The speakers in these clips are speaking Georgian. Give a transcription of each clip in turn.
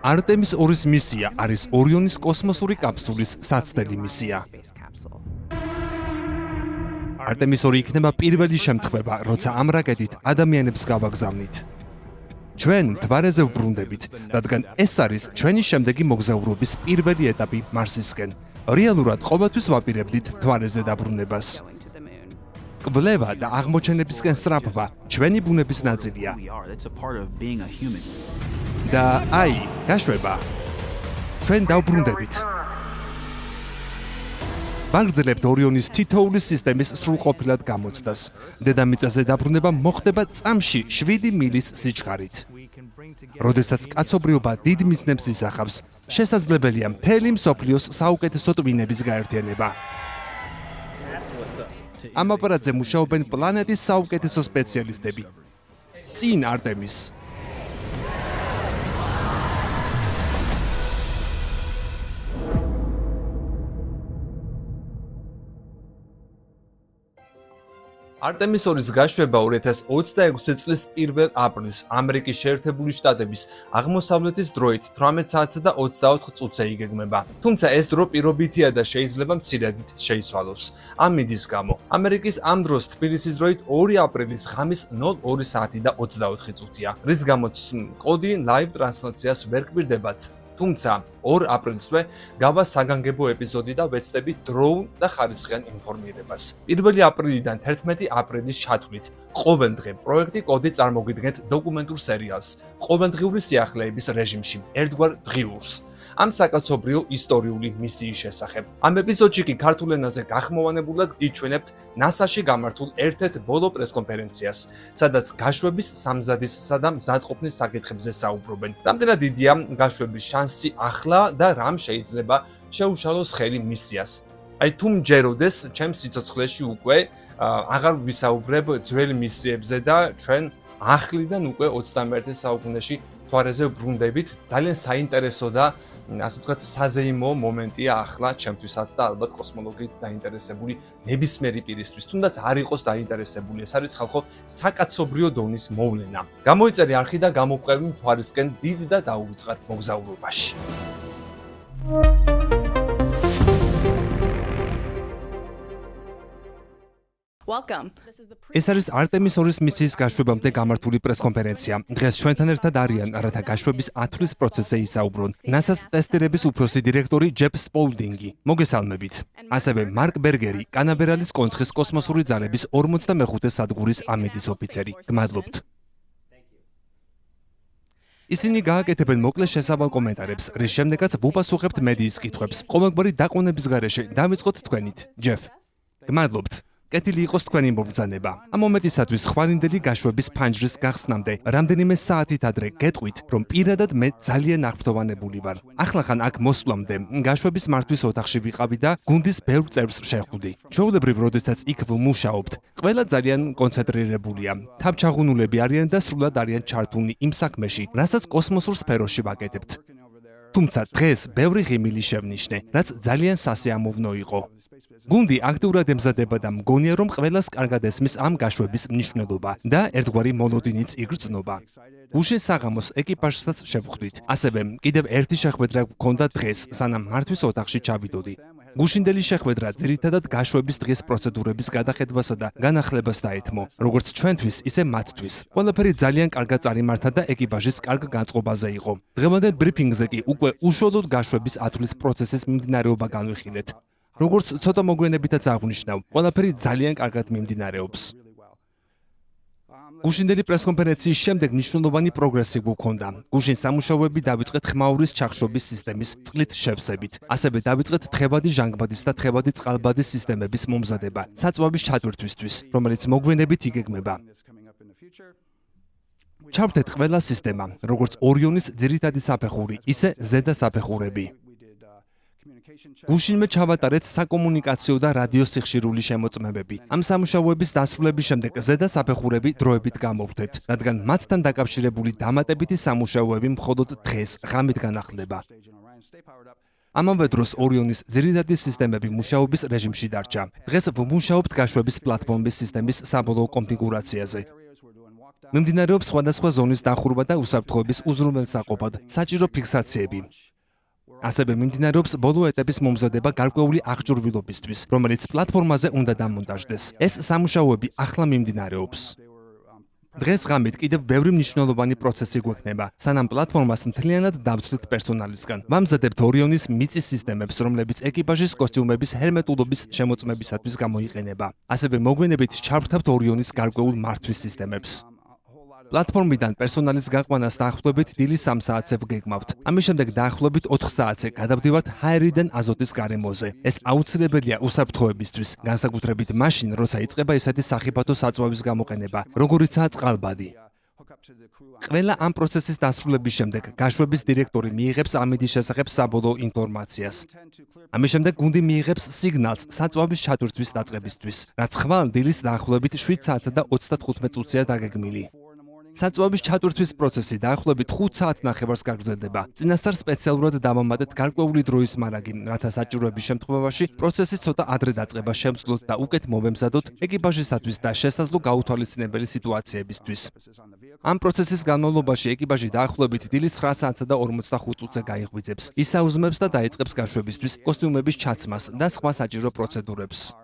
არტემის 2-ის მისია არის ორიონის კოსმოსური კაფსულის საცდელი მისია. არტემის 2 იქნება პირველი შემთხვევა, როცა ამ რაკეტით ადამიანებს გავაგზავნით. ჩვენ მთვარეზე ვბრუნდებით, რადგან ეს არის ჩვენი შემდეგი მოგზაურობის პირველი ეტაპი მარსისკენ. რეალურად ყოველთვის ვაპირებდით მთვარეზე დაბრუნებას. კვლევა და აღმოჩენებისკენ სწრაფვა ჩვენი ბუნების ნაწილია. და აი, გაშვება. ჩვენ დავბრუნდებით. ვაგრძელებთ ორიონის თითოეული სისტემის სრულყოფილად გამოცდას. დედამიწაზე დაბრუნება მოხდება წამში 7 მილის სიჩქარით. როდესაც კაცობრიობა დიდ მიზნებს ისახავს, შესაძლებელია მთელი მსოფლიოს საუკეთესო ტვინების გაერთიანება. ამ აპარატზე მუშაობენ პლანეტის საუკეთესო სპეციალისტები. წინ არტემის. არტემის 2-ის გაშვება 2026 წლის 1 აპრილს ამერიკის შეერთებული შტატების აღმოსავლეთის დროით 18 საათსა და 24 წუთზე იგეგმება. თუმცა ეს დრო პირობითია და შეიძლება მცირედით შეიცვალოს. ამ მიდის გამო ამერიკის ამ დროს თბილისის დროით 2 აპრილის ღამის 02 საათი და 24 წუთია, რის გამოც კოდი ლაივ ტრანსლაციას ვერ გვირდებათ. თუმცა 2 აპრილსვე გავა საგანგებო ეპიზოდი და ვეცდები დროუნ და ხარისხიან ინფორმირებას. 1 აპრილიდან 11 აპრილის ჩათვლით ყოველდღე პროექტი კოდი წარმოგიდგენთ დოკუმენტურ სერიალს ყოველდღიური სიახლეების რეჟიმში ერთგვარ დღიურს. ამ საკაცობრიო ისტორიული მისიის შესახებ. ამ ეპიზოდში კი ქართულ ენაზე გახმოვანებულად გიჩვენებთ NASA-ში გამართულ ერთ-ერთ ბოლო პრესკონფერენციას, სადაც გაშვების სამზადისსა და მზადყოფნის საკითხებზე საუბრობენ. რამდენად დიდია გაშვების შანსი ახლა და რამ შეიძლება შეუშალოს ხელი მისიას. აი თუ მჯეროდეს ჩემს სიცოცხლეში უკვე აღარ ვისაუბრებ ძველ მისიებზე და ჩვენ ახლიდან უკვე 21 საუკუნეში მთვარეზე ვბრუნდებით. ძალიან საინტერესო და ასე ვთქვათ საზეიმო მომენტია ახლა ჩემთვისაც და ალბათ კოსმოლოგიით დაინტერესებული ნებისმიერი პირისთვის, თუნდაც არ იყოს დაინტერესებული. ეს არის ხალხო საკაცობრიო დონის მოვლენა. გამოიწერე არხი და გამოყვევი მთვარისკენ დიდ და დაუვიწყარ მოგზაურობაში. ეს არის არტემის 2-ის მისიის გაშვებამდე გამართული პრესკონფერენცია. დღეს ჩვენთან ერთად არიან, რათა გაშვების ათვლის პროცესზე ისაუბრონ. NASA-ს ტესტირების უფროსი დირექტორი ჯეფ სპოულდინგი. მოგესალმებით. ასევე მარკ ბერგერი, კანაბერალის კონცხის კოსმოსური ძალების 45 სადგურის ამედის ოფიცერი. გმადლობთ. ისინი გააკეთებენ მოკლე შესავალ კომენტარებს, რის შემდეგაც ვუპასუხებთ მედიის კითხვებს. ყოველგვარი დაყრდნობის გარეშე დავიწყოთ თქვენით. ჯეფ, გმადლობთ. კეთილი იყოს თქვენი მობრძანება. ამ მომენტისათვის ხვალინდელი გაშვების ფანჯრის გახსნამდე რამდენიმე საათით ადრე გეტყვით, რომ პირადად მე ძალიან აღფრთოვანებული ვარ. ახლახან აქ მოსვლამდე გაშვების მართვის ოთახში ვიყავი და გუნდის ბევრ წევრს შეხვდი. ჩვეულებრივ, როდესაც იქ ვმუშაობთ, ყველა ძალიან კონცენტრირებულია. თავჩაღუნულები არიან და სრულად არიან ჩართულნი იმ საქმეში, რასაც კოსმოსურ სფეროში ვაკეთებთ. თუმცა დღეს ბევრი ღიმილი შევნიშნე, რაც ძალიან სასიამოვნო იყო. გუნდი აქტიურად ემზადება და მგონია, რომ ყველას კარგად ესმის ამ გაშვების მნიშვნელობა და ერთგვარი მონოდინიც იგრძნობა. გუშინ საღამოს ეკიპაჟსაც შევხვდით. ასევე კიდევ ერთი შეხვედრა გქონდა დღეს, სანამ მართვის ოთახში ჩავიდოდი. გუშინდელი შეხვედრა ძირითადად გაშვების დღის პროცედურების გადახედვასა და განახლებას დაეთმო, როგორც ჩვენთვის, ისე მათთვის. ყველაფერი ძალიან კარგად წარიმართა და ეკიპაჟის კარგ განწყობაზე იყო. დღევანდელ ბრიფინგზე კი უკვე უშუალოდ გაშვების ათვლის პროცესის მიმდინარეობა განვიხილეთ. როგორც ცოტა მოგვიანებითაც აღვნიშნავ, ყველაფერი ძალიან კარგად მიმდინარეობს. გუშინდელი პრესკონფერენციის შემდეგ მნიშვნელოვანი პროგრესი გვქონდა. გუშინ სამუშაოები დავიწყეთ ხმაურის ჩახშობის სისტემის წყლით შევსებით. ასევე დავიწყეთ თხევადი ჟანგბადის და თხევადი წყალბადის სისტემების მომზადება საწვავის ჩატვირთვისთვის, რომელიც მოგვიანებით იგეგმება. ჩავთეთ ყველა სისტემა, როგორც ორიონის ძირითადი საფეხური, ისე ზედა საფეხურები. გუშინმე ჩავატარეთ საკომუნიკაციო და რადიოსიხშირული შემოწმებები. ამ სამუშაოების დასრულების შემდეგ ზედა საფეხურები დროებით გამოვხდეთ, რადგან მათთან დაკავშირებული დამატებითი სამუშაოები მხოლოდ დღეს ღამით განახლდება. ამავე დროს ორიონის ძირითადი სისტემები მუშაობის რეჟიმში დარჩა. დღეს ვმუშაობთ გაშვების პლატფორმის სისტემის საბოლოო კონფიგურაციაზე. მიმდინარეობს სხვადასხვა ზონის დახურვა და უსაფრთხოების უზრუნველსაყოფად საჭირო ფიქსაციები. ასევე მიმდინარეობს ბოლო ეტაპის მომზადება გარკვეული აღჭურვილობისთვის, რომელიც პლატფორმაზე უნდა დამონტაჟდეს. ეს სამუშაოები ახლა მიმდინარეობს. დღეს ღამით კიდევ ბევრი მნიშვნელოვანი პროცესი გვექნება, სანამ პლატფორმას მთლიანად დავცვლით პერსონალისგან. ვამზადებთ ორიონის მიწის სისტემებს, რომლებიც ეკიპაჟის კოსტიუმების ჰერმეტულობის შემოწმებისათვის გამოიყენება. ასევე მოგვიანებით ჩავრთავთ ორიონის გარკვეულ მართვის სისტემებს. პლატფორმიდან პერსონალის გაყვანას დაახლოებით დილის 3 საათზე ვგეგმავთ. ამის შემდეგ დაახლოებით 4 საათზე გადავდივართ ჰაერიდან აზოტის გარემოზე. ეს აუცილებელია უსაფრთხოებისთვის, განსაკუთრებით მაშინ, როცა იწყება ესეთი სახიფათო საწვავის გამოყენება, როგორიცაა წყალბადი. ყველა ამ პროცესის დასრულების შემდეგ გაშვების დირექტორი მიიღებს ამ მის შესახებ საბოლოო ინფორმაციას. ამის შემდეგ გუნდი მიიღებს სიგნალს საწვავის ჩათვლისთვის დაწყებისთვის, რაც ხვალ დილის დაახლოებით 7 საათსა და 35 წუთია დაგეგმილი. საწვავის ჩათვლისთვის პროცესი დაახლოებით 5 საათნახევარს გაგრძელდება. წინასწარ სპეციალურად დავამატეთ გარკვეული დროის მარაგი, რათა საჭიროების შემთხვევაში პროცესის ცოტა ადრე დაწყება შემძლოთ და უკეთ მოვემზადოთ ეკიპაჟისათვის და შესაძლო გაუთვალისწინებელი სიტუაციებისთვის. ამ პროცესის განმავლობაში ეკიპაჟი დაახლოებით დილის 9 საათსა და 45 წუთზე გაიღვიძებს, ისაუზმებს და დაიწყებს გაშვებისთვის, კოსტიუმების ჩაცმას და სხვა საჭირო პროცედურებს.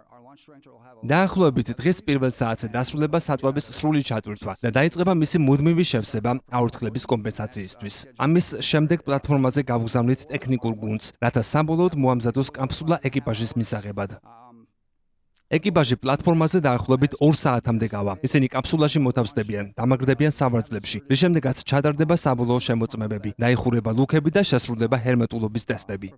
დაახლოებით დღეს პირველ საათზე დასრულება საწვავის სრული ჩატვირთვა და დაიწყება მისი მუდმივი შევსება აორთქლების კომპენსაციისთვის. ამის შემდეგ პლატფორმაზე გავგზავნით ტექნიკურ გუნდს, რათა საბოლოოდ მოამზადოს კაფსულა ეკიპაჟის მისაღებად. ეკიპაჟი პლატფორმაზე დაახლოებით 2 საათამდე გავა. ისინი კაფსულაში მოთავსდებიან, დამაგრდებიან სავარძლებში, რის შემდეგაც ჩადარდება საბოლოო შემოწმებები, დაიხურება ლუქები და შესრულდება ჰერმეტულობის ტესტები.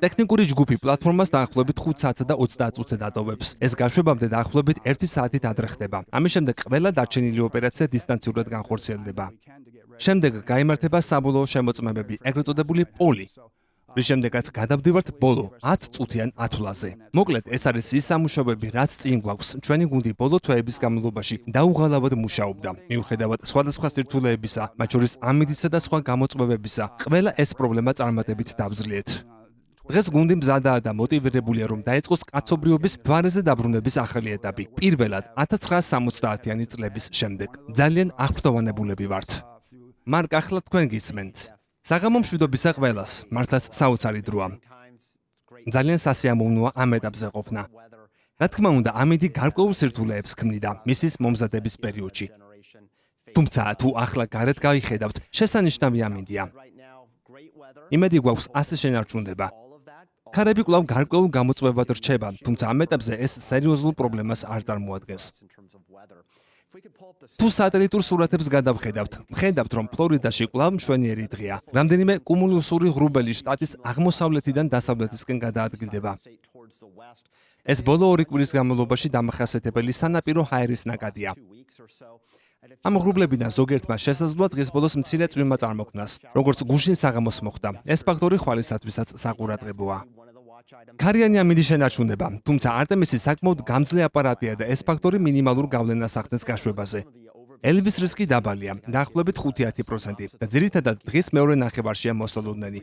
ტექნიკური ჯგუფი პლატფორმას დაახლოებით 5 საათსა და 30 წუთზე დატოვებს. ეს გაშვებამდე დაახლოებით 1 საათით ადრე ხდება. ამის შემდეგ ყველა დარჩენილი ოპერაცია დისტანციურად განხორციელდება. შემდეგ გაიმართება საბოლოო შემოწმებები, ეგრეთ წოდებული პოლი. რის შემდეგაც გადავდივართ ბოლო 10 წუთიან ათვლაზე. მოკლედ, ეს არის ის სამუშაოები, რაც წინ გვაქვს. ჩვენი გუნდი ბოლო თვეების განმავლობაში დაუღალავად მუშაობდა. მიუხედავად სხვადასხვა სირთულეებისა, მათ შორის ამინდისა და სხვა გამოწვევებისა, ყველა ეს პრობლემა წარმატებით დავძლიეთ. დღეს გუნდი მზადაა და მოტივირებულია, რომ დაეწყოს კაცობრიობის ფარზე დაბრუნების ახალი ეტაპი. პირველად 1970-იანი წლების შემდეგ. ძალიან აღფრთოვანებულები ვართ. მარკ, ახლა თქვენ გისმენთ. საღამო მშვიდობისა ყველას, მართლაც საოცარი დროა. ძალიან სასიამოვნოა ამ ეტაპზე ყოფნა. რა თქმა უნდა, ამინდი გარკვეულ სირთულეებს ქმნიდა მისის მომზადების პერიოდში. თუმცა თუ ახლა გარეთ გაიხედავთ, შესანიშნავი ამინდია. იმედი გვაქვს ასე შენარჩუნდება. ქარები კვლავ გარკვეულ გამოწვევად რჩება, თუმცა ამ ეტაპზე ეს სერიოზულ პრობლემას არ წარმოადგენს. თუ სატელიტურ სურათებს გადავხედავთ, ხედავთ, რომ ფლორიდაში კვლავ მშვენიერი დღეა. რამდენიმე კუმულუსური ღრუბელი შტატის აღმოსავლეთიდან დასავლეთისკენ გადაადგილდება. ეს ბოლო 2 კვირის განმავლობაში დამახასიათებელი სანაპირო ჰაერის ნაკადია. ამ ღრუბლებიდან ზოგიერთმა შესაძლოა დღეს ბოლოს მცირე წვიმა წარმოქმნას, როგორც გუშინ საღამოს მოხდა. ეს ფაქტორი ხვალისათვისაც საყურადღებოა. ქარიანი ამინდი შენარჩუნდება, თუმცა არტემისი საკმაოდ გამძლე აპარატია და ეს ფაქტორი მინიმალურ გავლენას ახდენს გაშვებაზე. ელვის რისკი დაბალია, დაახლოებით 5-10% და ძირითადად დღის მეორე ნახევარშია მოსალოდნელი.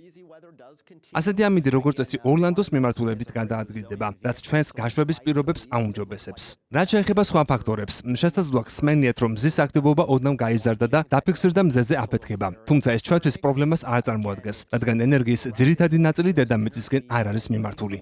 ასეთი ამინდი როგორც წესი ორლანდოს მიმართულებით გადაადგილდება, რაც ჩვენს გაშვების პირობებს აუმჯობესებს. რაც შეეხება სხვა ფაქტორებს, შესაძლოა ხსმენიათ, რომ მზის აქტივობა ოდნავ გაიზარდა და დაფიქსირდა მზეზე აფეთქება. თუმცა ეს ჩვენთვის პრობლემას არ წარმოადგენს, რადგან ენერგიის ძირითადი ნაწილი დედამიწისკენ არ არის მიმართული.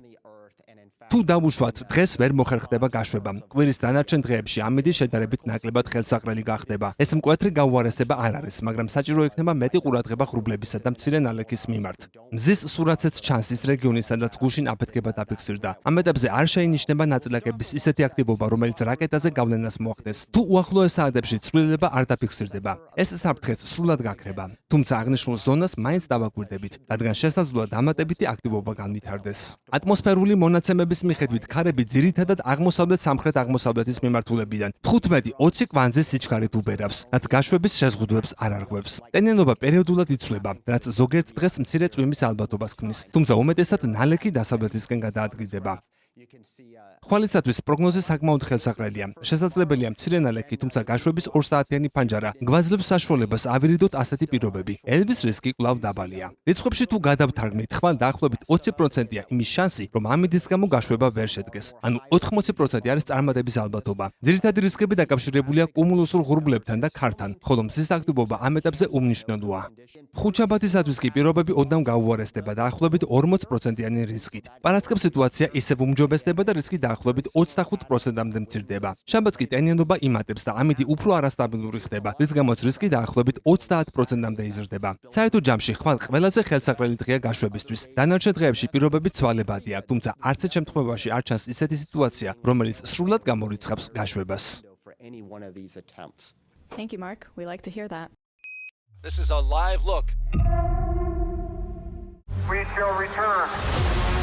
თუ დავუშვათ, დღეს ვერ მოხერხდება გაშვება. კვირის დანარჩენ დღეებში ამინდი შედარებით ნაკლებად ხელსაყრელი გახდება. ეს მკვეთრი გაუარესება არ არის, მაგრამ საჭირო იქნება მეტი ყურადღება ღრუბლებისა და მცირე ნალექის მიმართ. მზის სურათზეც ჩანს ის რეგიონი, სადაც გუშინ აფეთქება დაფიქსირდა. ამ ეტაპზე არ შეინიშნება ნაწილაკების ისეთი აქტივობა, რომელიც რაკეტაზე გავლენას მოახდენს. თუ უახლოეს საათებში ცვლილება არ დაფიქსირდება, ეს საფრთხეც სრულად გაქრება. თუმცა აღნიშნულ ზონას მაინც დავაკვირდებით, რადგან შესაძლოა დამატებითი აქტივობა განვითარდეს. ატმოსფერული მონაცემების მიხედვით ქარები ძირითადად აღმოსავლეთ-სამხრეთ-აღმოსავლეთის მიმართულებიდან 15-20 კვანძის სიჩქარით უბერავს, რაც გაშვების შეზღუდვებს არ არღვევს. ტენიანობა პერიოდულად იცვლება, რაც ზოგიერთ დღეს მცირე წვიმის ალბათობას ქმნის, თუმცა უმეტესად ნალექი დასავლეთისკენ გადაადგილდება. ხვალისათვის პროგნოზი საკმაოდ ხელსაყრელია. შესაძლებელია მცირე ნალექი, თუმცა გაშვების 2 საათიანი ფანჯარა გვაძლევს საშუალებას ავირიდოთ ასეთი პირობები. ელვის რისკი კვლავ დაბალია. რიცხვებში თუ გადავთარგმნით, ხვალ დაახლოებით 20%-ია იმის შანსი, რომ ამიდის გამო გაშვება ვერ შედგეს. ანუ 80% არის წარმატების ალბათობა. ძირითადი რისკები დაკავშირებულია კუმულუსურ ღრუბლებთან და ქართან, ხოლო მზის აქტივობა ამ ეტაპზე უმნიშვნელოა. ხუთშაბათისათვის კი პირობები ოდნავ გაუარესდება დაახლოებით 40%-იანი რისკით. პარასკევს სიტუაცია ისევ უმჯობესდება და რისკი დაახლოებით 25%-მდე მცირდება. შაბათს კი ტენიანობა იმატებს და ამიდი უფრო არასტაბილური ხდება, რის გამოც რისკი დაახლოებით 30%-მდე იზრდება. საერთო ჯამში ხვალ ყველაზე ხელსაყრელი დღეა გაშვებისთვის. დანარჩენ დღეებში პირობები ცვალებადია, თუმცა არც ერთ შემთხვევაში არ ჩანს ისეთი სიტუაცია, რომელიც სრულად გამორიცხავს გაშვებას. Thank you, Mark. We like to hear that. This is a live look. We shall return.